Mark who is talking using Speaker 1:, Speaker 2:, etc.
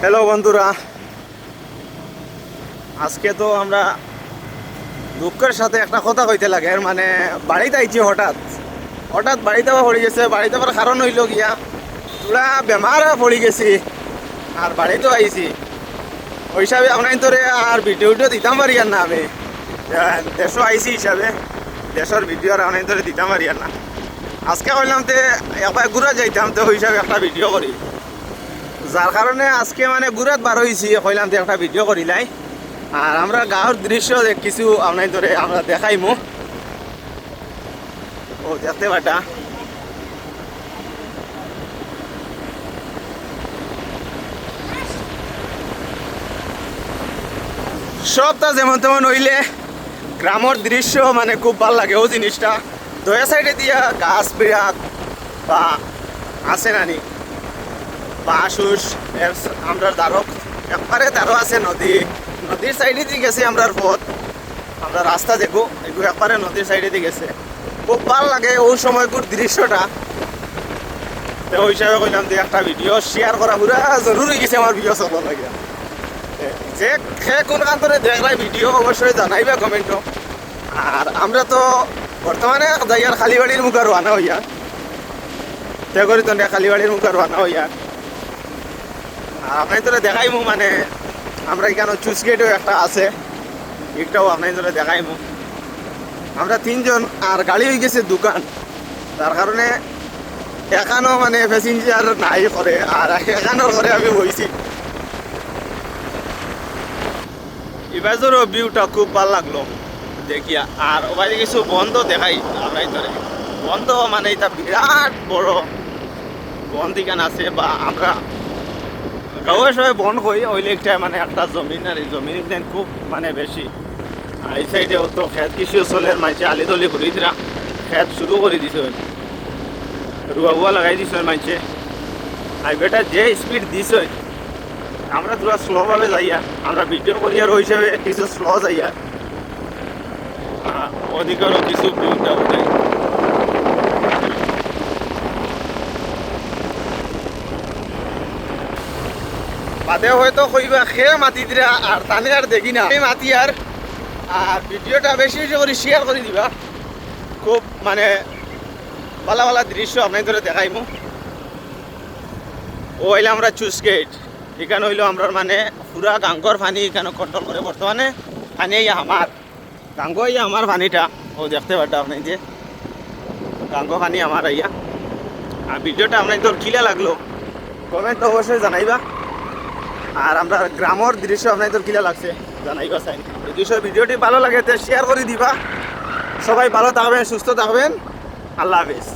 Speaker 1: Hello বন্ধুরা, আজকে তো আমরা দুঃখের সাথে একটা কথা কইতে লাগে। মানে বাড়িতে আইছি হঠাৎ হঠাৎ বাড়িতে পড়ে গেছে। বাড়িতে আবার কারণ হইল গিয়া তোরা বেমার পড়ে গেছি আর বাড়িতেও আইছি। ওই হিসাবে আপনার তোরে আর ভিডিও দিতাম পারি আর না। আমি দেশও আইছি হিসাবে দেশের ভিডিও আর আপনার তোরে দিতাম পারি আর না। আজকে কইলাম তে একবার ঘুরা যাইতাম, তো ওই হিসাবে একটা ভিডিও করি, যার কারণে আজকে মানে ঘুরাত বার হয়েছি। কইলাম একটা ভিডিও করিলাই আর আমরা গাঁর দৃশ্য কিছু আপনার ধরে আমরা দেখাইমু। ও দেখতে পাটা সবটা যেমন তেমন হইলে গ্রামের দৃশ্য মানে খুব ভালো লাগে। ও জিনিসটা দয়া সাইডে দিয়া গাছ বিরাট বা আছে নানি বাঁশুস আমরা দ্বারক একবারে দ্বারো আছে। নদীর সাইডে দিয়ে গেছে আমরা পথ, আমরা রাস্তা দেখো এগুলো একবারে নদীর সাইডে দিয়ে গেছে। খুব ভালো লাগে ওই সময়কুর দৃশ্যটা। তো ওই হিসাবে কইলাম যে একটা ভিডিও শেয়ার করা পুরা জরুরি গেছে আমার ভিডিও চলার লাগে। যে কোন কান্তরে দেখলাই ভিডিও অবশ্যই জানাইবে কমেন্টও। আর আমরা তো বর্তমানে জায়গার খালিবাড়ির মুখে রওনা হইয়া তে করি তো খালিবাড়ির মুখে রওনা হইয়া আপনার তোরা দেখাইমু। মানে আমরা এখানে চুজ গেটও একটা আছে, একটাও আপনার তোরা দেখাইমু। আমরা তিনজন আর গাড়ি হয়ে গেছে দোকান, তার কারণে এখানেও মানে প্যাসেঞ্জার নাই করে আর এখানেও করে আমি বইছি। এবারেরও ভিউটা খুব ভালো লাগলো দেখিয়া। আর ওবাই কিছু বন্ধ দেখাই আপনার ধরে বন্ধ মানে এটা বিরাট বড় বন্ধ এখানে আছে। বা আমরা গাঁয়ের সবাই বন করি ওই লেকটা মানে একটা জমিন, আর এই জমিন খুব মানে বেশি। এই সাইডে তো খেত কিছু চলে, মাইছে আলি দলি ঘুরি দিরা খেত শুরু করে দিছে, রুয়া বুয়া লাগাই দিছে মাইছে। আর বেটা যে স্পিড দিছে আমরা তোরা স্লোভাবে যাইয়া আমরা ভিডিও করি আর ওই হিসাবে কিছু স্লো যাইয়া অধিকারও কিছু ভিউটা উঠে। বাদে হয়তো কইবা খেয়ে মাতি দিরা আর টানে আর দেখি না এই মাতি আর ভিডিওটা বেশি বেশি করে শেয়ার করে দিবা। খুব মানে ভালো ভালো দৃশ্য আপনার ধরে দেখাইমু। ও হইলে আমরা চুজ গেট, এখানে হইলো আমরা মানে পুরা গাঙ্গর পানি এখানে কন্ট্রোল করে। বর্তমানে পানি আমার গাঙ্গ আমার পানিটা ও দেখতে পারটা আপনি যে গাঙ্গ পানি আমার আইয়া। আর ভিডিওটা আপনার তোর কিলা লাগলো কমেন্ট অবশ্যই জানাইবা। আর আমরা গ্রামের দৃশ্য আপনার তোর কিলা লাগছে জানাইবা চাই। যদি ভিডিওটি ভালো লাগে তো শেয়ার করে দিবা। সবাই ভালো থাকবেন, সুস্থ থাকবেন। আল্লাহ হাফেজ।